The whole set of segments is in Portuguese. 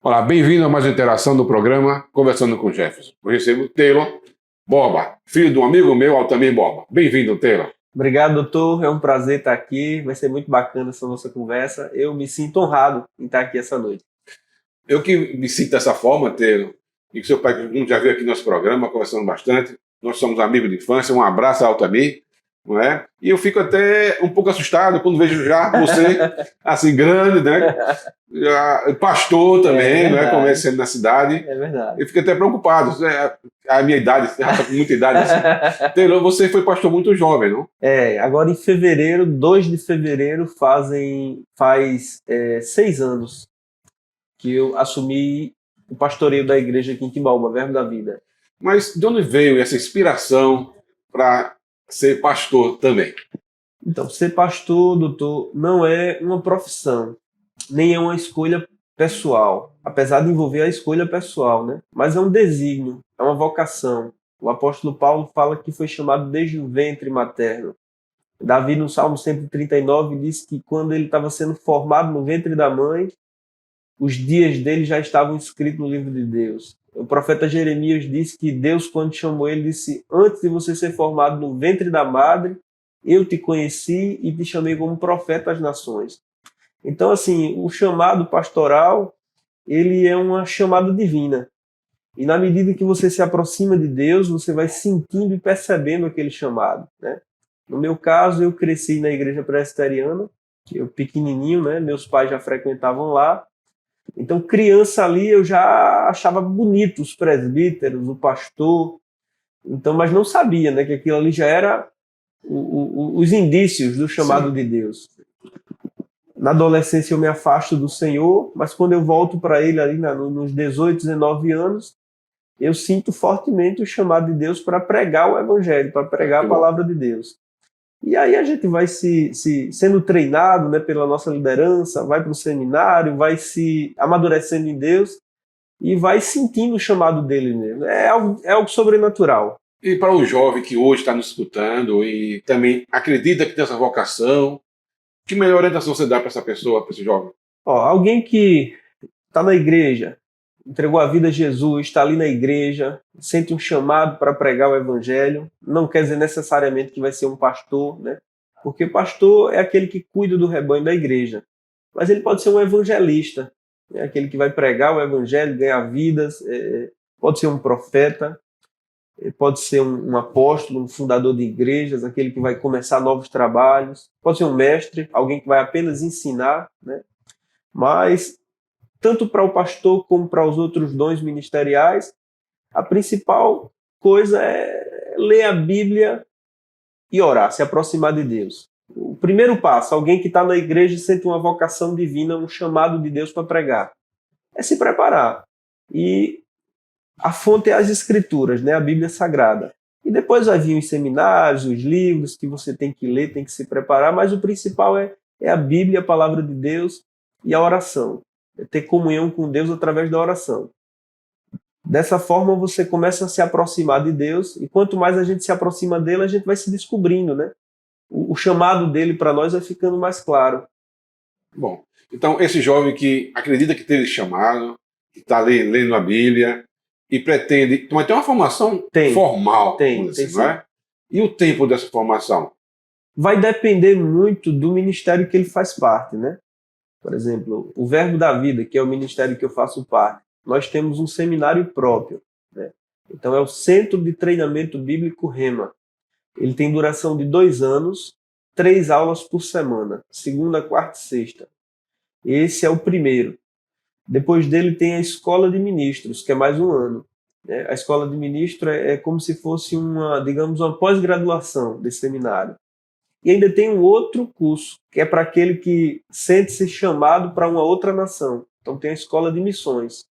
Olá, bem-vindo a mais uma interação do programa Conversando com Jefferson. Eu recebo Taylor Borba, filho de um amigo meu, Altamir Borba. Bem-vindo, Taylor. Obrigado, doutor. É um prazer estar aqui. Vai ser muito bacana essa nossa conversa. Eu me sinto honrado em estar aqui essa noite. Eu que me sinto dessa forma, Taylor, e que seu pai já veio aqui no nosso programa, conversando bastante. Nós somos amigos de infância. Um abraço, Altamir. Não é? E eu fico até um pouco assustado quando vejo já você, assim, grande, né? Já, pastor também, não é? Conhecendo na cidade. É verdade. Eu fico até preocupado. A minha idade, você já está com muita idade assim. Taylor, você foi pastor muito jovem, não? Agora em fevereiro, 2 de fevereiro, faz 6 anos que eu assumi o pastoreio da igreja aqui em Timbaúba, Verbo da Vida. Mas de onde veio essa inspiração para ser pastor também? Então, ser pastor, doutor, não é uma profissão, nem é uma escolha pessoal, apesar de envolver a escolha pessoal, né? Mas é um desígnio, é uma vocação. O apóstolo Paulo fala que foi chamado desde o ventre materno. Davi, no Salmo 139, diz que quando ele estava sendo formado no ventre da mãe, os dias dele já estavam escritos no livro de Deus. O profeta Jeremias disse que Deus, quando chamou ele, disse: antes de você ser formado no ventre da madre, eu te conheci e te chamei como profeta às nações. Então, assim, o chamado pastoral, ele é uma chamada divina. E na medida que você se aproxima de Deus, você vai sentindo e percebendo aquele chamado, né? No meu caso, eu cresci na igreja presbiteriana, eu pequenininho, né? Meus pais já frequentavam lá. Então, criança ali, eu já achava bonito os presbíteros, o pastor. Então, mas não sabia, né, que aquilo ali já era os indícios do chamado Sim. de Deus. Na adolescência eu me afasto do Senhor, mas quando eu volto para Ele ali nos 18, 19 anos, eu sinto fortemente o chamado de Deus para pregar o Evangelho, para pregar a palavra de Deus. E aí a gente vai sendo treinado, né, pela nossa liderança, vai para o seminário, vai se amadurecendo em Deus e vai sentindo o chamado dele mesmo. É algo sobrenatural. E para o jovem que hoje está nos escutando e também acredita que tem essa vocação, que melhor orientação você dá para essa pessoa, para esse jovem? Alguém que está na igreja, entregou a vida a Jesus, está ali na igreja, sente um chamado para pregar o evangelho, não quer dizer necessariamente que vai ser um pastor, né? Porque pastor é aquele que cuida do rebanho da igreja, mas ele pode ser um evangelista, né? Aquele que vai pregar o evangelho, ganhar vidas, pode ser um profeta, pode ser um apóstolo, um fundador de igrejas, aquele que vai começar novos trabalhos, pode ser um mestre, alguém que vai apenas ensinar, né? Mas tanto para o pastor como para os outros dons ministeriais, a principal coisa é ler a Bíblia e orar, se aproximar de Deus. O primeiro passo, alguém que está na igreja e sente uma vocação divina, um chamado de Deus para pregar, é se preparar. E a fonte é as Escrituras, né? A Bíblia Sagrada. E depois vai vir os seminários, os livros que você tem que ler, tem que se preparar, mas o principal é a Bíblia, a palavra de Deus e a oração. É ter comunhão com Deus através da oração. Dessa forma você começa a se aproximar de Deus e quanto mais a gente se aproxima dele, a gente vai se descobrindo, né? O chamado dele para nós vai ficando mais claro. Bom, então esse jovem que acredita que teve chamado, que está lendo a Bíblia e pretende, mas tem uma formação formal, tem assim, não é? E o tempo dessa formação? Vai depender muito do ministério que ele faz parte, né? Por exemplo, o Verbo da Vida, que é o ministério que eu faço parte, nós temos um seminário próprio, né? Então é o Centro de Treinamento Bíblico Rema. Ele tem duração de 2 anos, 3 aulas por semana, segunda, quarta e sexta. Esse é o primeiro. Depois dele tem a Escola de Ministros, que é mais 1 ano. A Escola de Ministro é como se fosse uma pós-graduação desse seminário. E ainda tem um outro curso, que é para aquele que sente-se chamado para uma outra nação. Então tem a Escola de Missões.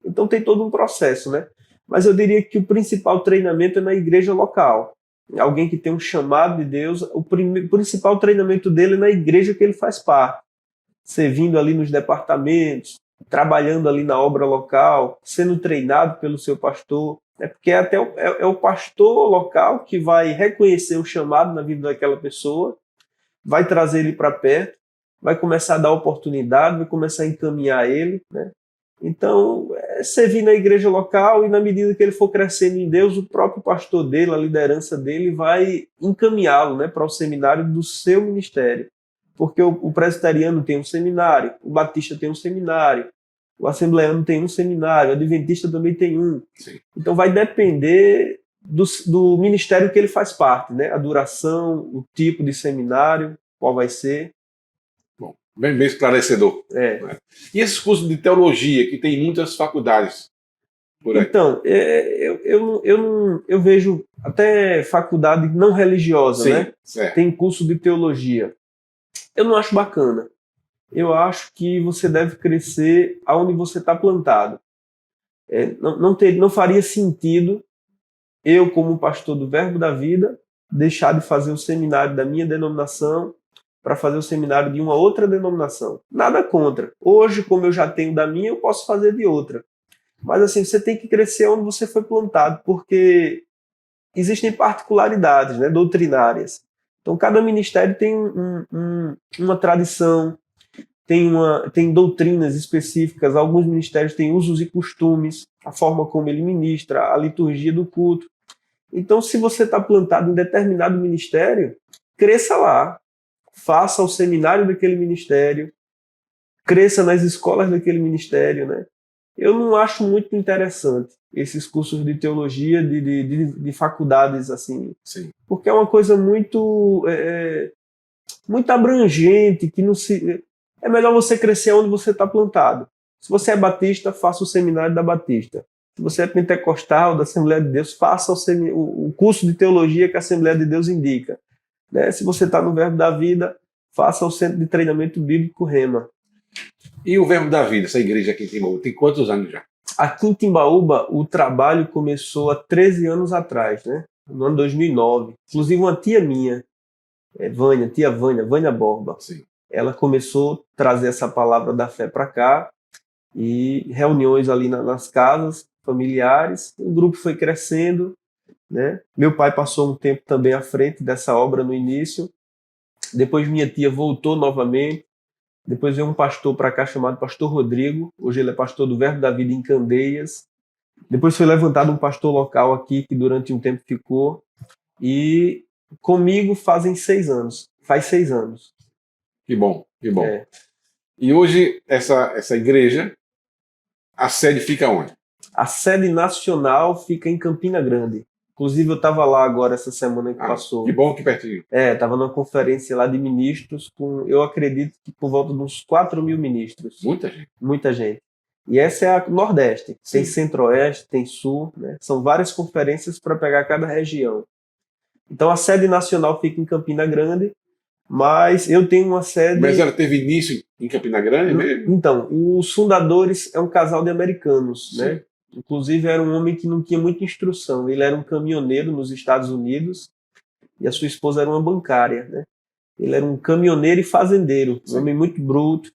Então tem todo um processo, né? Mas eu diria que o principal treinamento é na igreja local. Alguém que tem um chamado de Deus, o principal treinamento dele é na igreja que ele faz parte. Servindo ali nos departamentos, trabalhando ali na obra local, sendo treinado pelo seu pastor. Porque até o pastor local que vai reconhecer o chamado na vida daquela pessoa, vai trazer ele para perto, vai começar a dar oportunidade, vai começar a encaminhar ele, né? Então, servir na igreja local, e na medida que ele for crescendo em Deus, o próprio pastor dele, a liderança dele, vai encaminhá-lo, né, para o seminário do seu ministério. Porque o presbiteriano tem um seminário, o batista tem um seminário, o assembleano tem um seminário, o adventista também tem um. Sim. Então vai depender do ministério que ele faz parte, né? A duração, o tipo de seminário, qual vai ser. Bom, bem esclarecedor. É. Né? E esses cursos de teologia, que tem muitas faculdades por aí? Então, eu vejo até faculdade não religiosa, Sim, né? certo. Tem curso de teologia. Eu não acho bacana. Eu acho que você deve crescer aonde você está plantado. Não faria sentido eu, como pastor do Verbo da Vida, deixar de fazer o seminário da minha denominação para fazer o seminário de uma outra denominação. Nada contra. Hoje, como eu já tenho da minha, eu posso fazer de outra. Mas assim, você tem que crescer onde você foi plantado, porque existem particularidades, né, doutrinárias. Então, cada ministério tem uma tradição, tem doutrinas específicas. Alguns ministérios têm usos e costumes, a forma como ele ministra, a liturgia do culto. Então, se você está plantado em determinado ministério, cresça lá, faça o seminário daquele ministério, cresça nas escolas daquele ministério, né? Eu não acho muito interessante esses cursos de teologia de faculdades assim, Sim. porque é uma coisa muito muito abrangente, que não se é melhor você crescer onde você está plantado. Se você é batista, faça o seminário da Batista. Se você é pentecostal, da Assembleia de Deus, faça o curso de teologia que a Assembleia de Deus indica. Né? Se você está no Verbo da Vida, faça o Centro de Treinamento Bíblico Rema. E o Verbo da Vida, essa igreja aqui em Timbaúba, tem quantos anos já? Aqui em Timbaúba, o trabalho começou há 13 anos atrás, né? No ano 2009. Inclusive, uma tia minha, Vânia Borba, Sim. ela começou a trazer essa palavra da fé para cá, e reuniões ali nas casas familiares. O grupo foi crescendo, né? Meu pai passou um tempo também à frente dessa obra no início. Depois minha tia voltou novamente. Depois veio um pastor para cá chamado Pastor Rodrigo. Hoje ele é pastor do Verbo da Vida em Candeias. Depois foi levantado um pastor local aqui que durante um tempo ficou. E comigo fazem 6 anos. Faz 6 anos. Que bom, que bom. É. E hoje essa igreja, a sede fica onde? A sede nacional fica em Campina Grande. Inclusive eu estava lá agora essa semana que passou. Que bom, que pertinho. Estava numa conferência lá de ministros com, eu acredito que por volta de uns 4.000 ministros. Muita gente. Muita gente. E essa é a Nordeste. Sim. Tem Centro-Oeste, tem Sul, né? São várias conferências para pegar cada região. Então a sede nacional fica em Campina Grande, mas eu tenho uma sede... Mas ela teve início em Campina Grande mesmo? Então, os fundadores é um casal de americanos, Sim. né? Inclusive era um homem que não tinha muita instrução. Ele era um caminhoneiro nos Estados Unidos e a sua esposa era uma bancária, né? Ele era um caminhoneiro e fazendeiro, um homem muito bruto,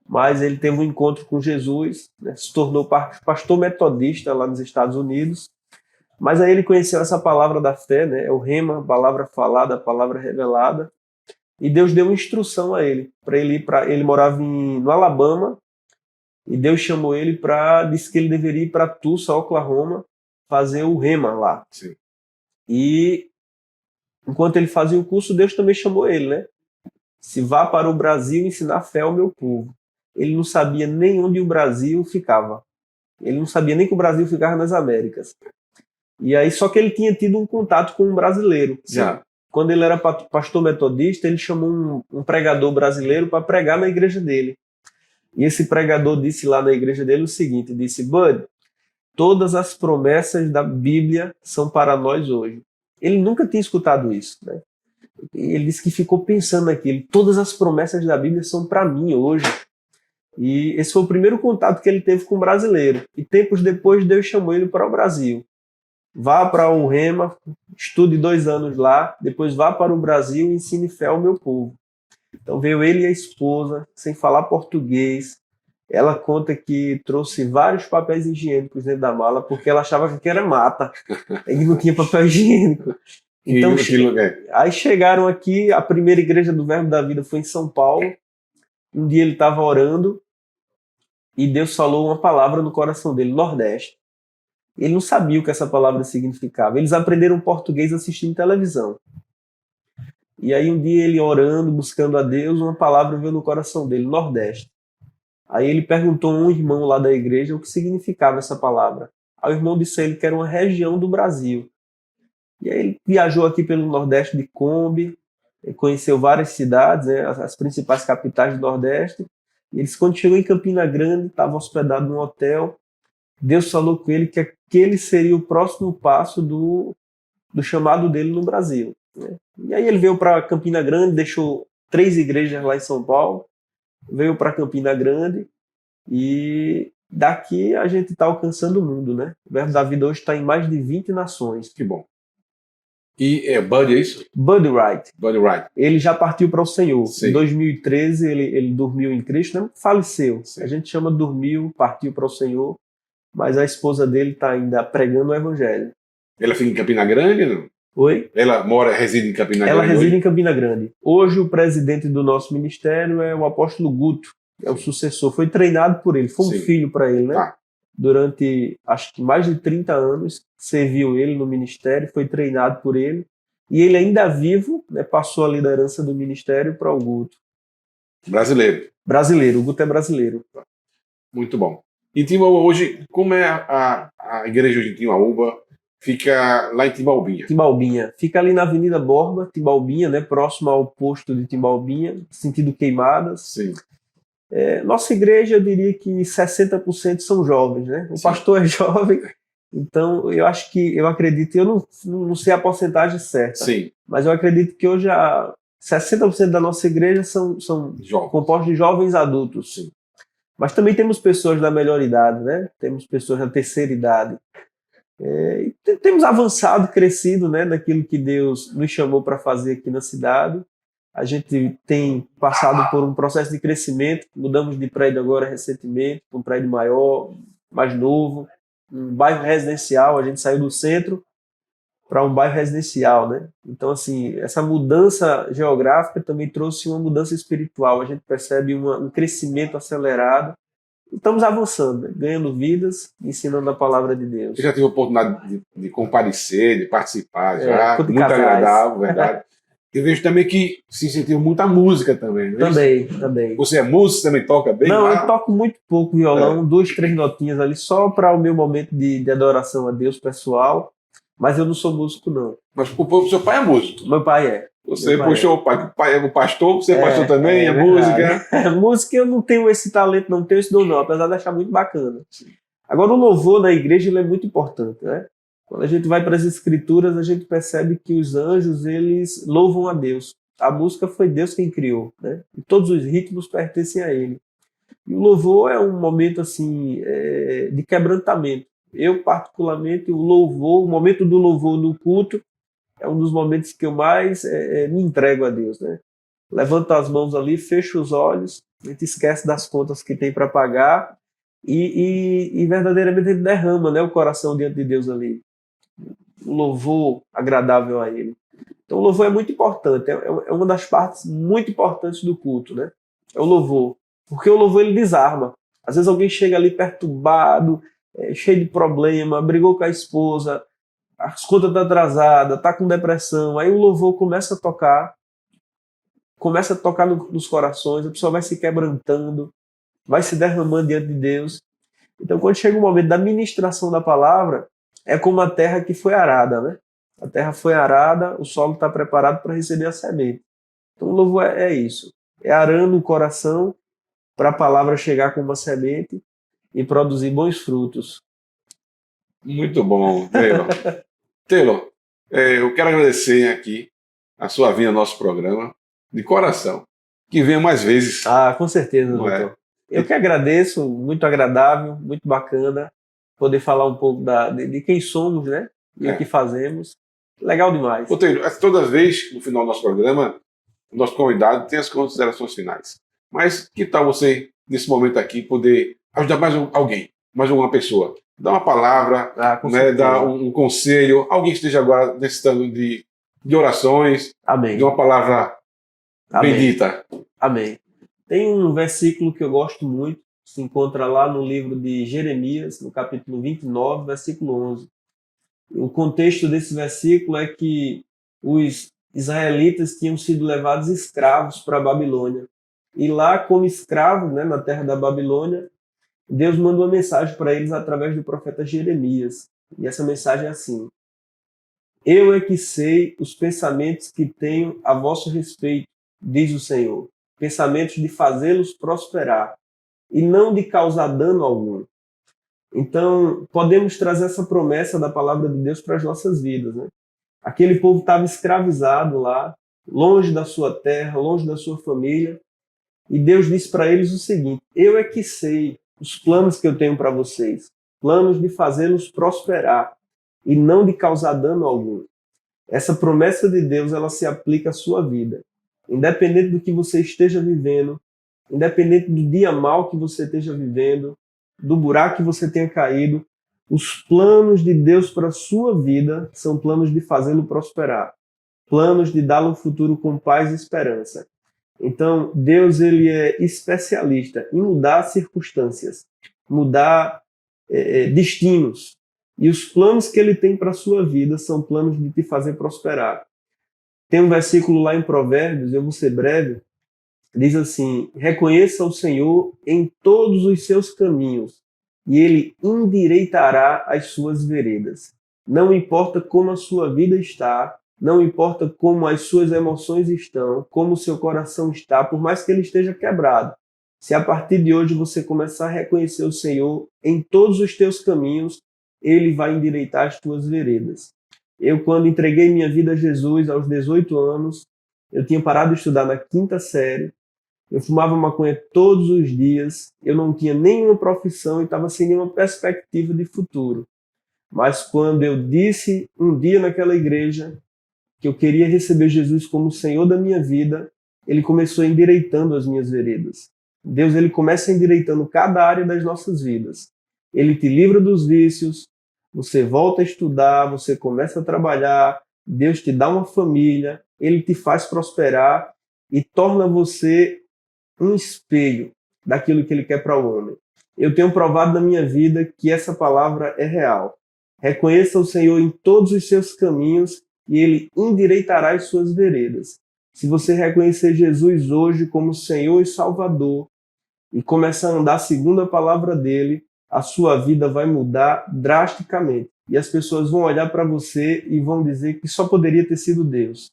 mas ele teve um encontro com Jesus, né? Se tornou pastor metodista lá nos Estados Unidos. Mas aí ele conheceu essa palavra da fé, né? É o rema, a palavra falada, a palavra revelada. E Deus deu uma instrução a ele, para ele ir para... Ele morava no Alabama, e Deus chamou ele disse que ele deveria ir para Tulsa, Oklahoma, fazer o rema lá. Sim. E enquanto ele fazia o curso, Deus também chamou ele, né? Se vá para o Brasil ensinar fé ao meu povo. Ele não sabia nem onde o Brasil ficava. Ele não sabia nem que o Brasil ficava nas Américas. E aí, só que ele tinha tido um contato com um brasileiro. Sim. Já. Quando ele era pastor metodista, ele chamou um pregador brasileiro para pregar na igreja dele. E esse pregador disse lá na igreja dele o seguinte, disse: Bud, todas as promessas da Bíblia são para nós hoje. Ele nunca tinha escutado isso, né? Ele disse que ficou pensando naquilo. Todas as promessas da Bíblia são para mim hoje. E esse foi o primeiro contato que ele teve com o brasileiro. E tempos depois, Deus chamou ele para o Brasil. Vá para o Rema, estude 2 anos lá, depois vá para o Brasil e ensine fé ao meu povo. Então veio ele e a esposa, sem falar português. Ela conta que trouxe vários papéis higiênicos dentro da mala, porque ela achava que era mata. E não tinha papel higiênico. Então, aí chegaram aqui, a primeira igreja do Verbo da Vida foi em São Paulo. Um dia ele estava orando e Deus falou uma palavra no coração dele, Nordeste. Ele não sabia o que essa palavra significava. Eles aprenderam português assistindo televisão. E aí um dia ele orando, buscando a Deus, uma palavra veio no coração dele, Nordeste. Aí ele perguntou a um irmão lá da igreja o que significava essa palavra. Aí o irmão disse a ele que era uma região do Brasil. E aí ele viajou aqui pelo Nordeste de Kombi, conheceu várias cidades, né, as principais capitais do Nordeste. E eles, quando chegou em Campina Grande, estava hospedado num hotel. Deus falou com ele que aquele seria o próximo passo do chamado dele no Brasil, né? E aí ele veio para Campina Grande, deixou 3 igrejas lá em São Paulo, veio para Campina Grande e daqui a gente está alcançando o mundo, né? O Verbo da Vida hoje está em mais de 20 nações. Que bom. E Buddy, é isso? Buddy Wright. Buddy Wright. Ele já partiu para o Senhor. Sim. Em 2013 ele dormiu em Cristo, né? Faleceu. Sim. A gente chama dormiu, partiu para o Senhor, mas a esposa dele está ainda pregando o Evangelho. Ela fica em Campina Grande, não? Oi? Ela reside em Campina Ela Grande? reside em Campina Grande. Hoje o presidente do nosso ministério é o apóstolo Guto, é o sucessor. Foi treinado por ele, foi um Sim. filho para ele, né? Tá. Durante, acho que mais de 30 anos, serviu ele no ministério, foi treinado por ele. E ele ainda vivo, né, passou a liderança do ministério para o Guto. Brasileiro. Brasileiro, o Guto é brasileiro. Muito bom. Em Timbaúba hoje, como é a igreja de Timbaúba? Fica lá em Timbaubinha. Timbaubinha. Fica ali na Avenida Borba, Timbaubinha, né, próximo ao posto de Timbaubinha, sentido Queimadas. Sim. Nossa igreja, eu diria que 60% são jovens, né? O Sim. pastor é jovem, então eu acredito, eu não sei a porcentagem certa, Sim. mas eu acredito que hoje 60% da nossa igreja são Jovem. compostos de jovens adultos. Sim. Mas também temos pessoas da melhor idade, né? Temos pessoas da terceira idade. E temos avançado, crescido, né, naquilo que Deus nos chamou para fazer aqui na cidade. A gente tem passado por um processo de crescimento, mudamos de prédio agora recentemente, para um prédio maior, mais novo, um bairro residencial, a gente saiu do centro para um bairro residencial, né? Então, assim, essa mudança geográfica também trouxe uma mudança espiritual, a gente percebe um crescimento acelerado. Estamos avançando, né? Ganhando vidas, ensinando a palavra de Deus. Eu já tive a oportunidade de comparecer, de participar, já. Culto de Muito casais. agradável, verdade. Eu vejo também que se incentiva muito a música também, não é isso? Também. Você é músico, também toca bem? Não, lá? eu toco muito pouco violão, 2, 3 notinhas ali, só para o meu momento de adoração a Deus pessoal, mas eu não sou músico, não. Mas o seu pai é músico. Meu pai é. Você puxou o pai é o pastor, você é pastor também, é música. Música eu não tenho esse talento, não tenho esse dom, não, apesar de achar muito bacana. Agora, o louvor na igreja ele é muito importante, né? Quando a gente vai para as escrituras, a gente percebe que os anjos, eles louvam a Deus. A música foi Deus quem criou, né? E todos os ritmos pertencem a Ele. E o louvor é um momento, assim, de quebrantamento. Eu, particularmente, o momento do louvor no culto, é um dos momentos que eu mais me entrego a Deus, né? Levanto as mãos ali, fecho os olhos, a gente esquece das contas que tem para pagar e verdadeiramente a gente derrama, né, o coração diante de Deus ali. Um louvor agradável a Ele. Então o louvor é muito importante, é uma das partes muito importantes do culto, né? É o louvor, porque o louvor ele desarma. Às vezes alguém chega ali perturbado, cheio de problema, brigou com a esposa, as contas estão atrasadas, está com depressão, aí o louvor começa a tocar nos corações, a pessoa vai se quebrantando, vai se derramando diante de Deus. Então quando chega o momento da ministração da palavra, é como a terra que foi arada, né? A terra foi arada, o solo está preparado para receber a semente. Então o louvor é isso. É arando o coração para a palavra chegar como uma semente e produzir bons frutos. Muito bom, Taylor. Taylor, eu quero agradecer aqui a sua vinda ao nosso programa, de coração. Que venha mais vezes. Com certeza, doutor. Eu que agradeço, muito agradável, muito bacana poder falar um pouco de quem somos, né? E o que fazemos. Legal demais. Taylor, toda vez, no final do nosso programa, o nosso convidado tem as considerações finais. Mas que tal você, nesse momento aqui, poder ajudar mais alguém, mais uma pessoa? Dar uma palavra, né, dar um conselho, alguém que esteja agora necessitando de orações, Amém. de uma palavra bendita. Amém. Tem um versículo que eu gosto muito, se encontra lá no livro de Jeremias, no capítulo 29, versículo 11. O contexto desse versículo é que os israelitas tinham sido levados escravos para a Babilônia. E lá, como escravos, né, na terra da Babilônia, Deus mandou uma mensagem para eles através do profeta Jeremias. E essa mensagem é assim: eu é que sei os pensamentos que tenho a vosso respeito, diz o Senhor, pensamentos de fazê-los prosperar e não de causar dano algum. Então, podemos trazer essa promessa da palavra de Deus para as nossas vidas, né? Aquele povo estava escravizado lá, longe da sua terra, longe da sua família, e Deus disse para eles o seguinte: eu é que sei os planos que eu tenho para vocês, planos de fazê-los prosperar e não de causar dano algum. Essa promessa de Deus, ela se aplica à sua vida. Independente do que você esteja vivendo, independente do dia mal que você esteja vivendo, do buraco que você tenha caído, os planos de Deus para a sua vida são planos de fazê-lo prosperar, planos de dá-lo um futuro com paz e esperança. Então, Deus, ele é especialista em mudar circunstâncias, mudar destinos. E os planos que ele tem para a sua vida são planos de te fazer prosperar. Tem um versículo lá em Provérbios, eu vou ser breve, diz assim: reconheça o Senhor em todos os seus caminhos, e ele endireitará as suas veredas. Não importa como a sua vida está, não importa como as suas emoções estão, como o seu coração está, por mais que ele esteja quebrado. Se a partir de hoje você começar a reconhecer o Senhor em todos os teus caminhos, ele vai endireitar as tuas veredas. Eu, quando entreguei minha vida a Jesus aos 18 anos, eu tinha parado de estudar na 5ª série, eu fumava maconha todos os dias, eu não tinha nenhuma profissão e estava sem nenhuma perspectiva de futuro. Mas quando eu disse um dia naquela igreja que eu queria receber Jesus como o Senhor da minha vida, ele começou endireitando as minhas veredas. Deus, ele começa endireitando cada área das nossas vidas. Ele te livra dos vícios, você volta a estudar, você começa a trabalhar, Deus te dá uma família, ele te faz prosperar e torna você um espelho daquilo que ele quer para o homem. Eu tenho provado na minha vida que essa palavra é real. Reconheça o Senhor em todos os seus caminhos e ele endireitará as suas veredas. Se você reconhecer Jesus hoje como Senhor e Salvador e começar a andar segundo a palavra dele, a sua vida vai mudar drasticamente. E as pessoas vão olhar para você e vão dizer que só poderia ter sido Deus.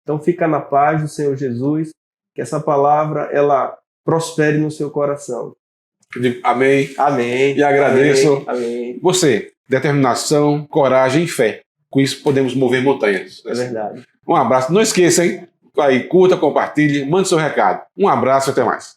Então fica na paz do Senhor Jesus, que essa palavra ela prospere no seu coração. Eu digo amém. Amém. E agradeço. Amém. Você, determinação, coragem e fé. Com isso podemos mover montanhas. É verdade. Um abraço. Não esqueça, hein? Aí, curta, compartilhe, mande seu recado. Um abraço e até mais.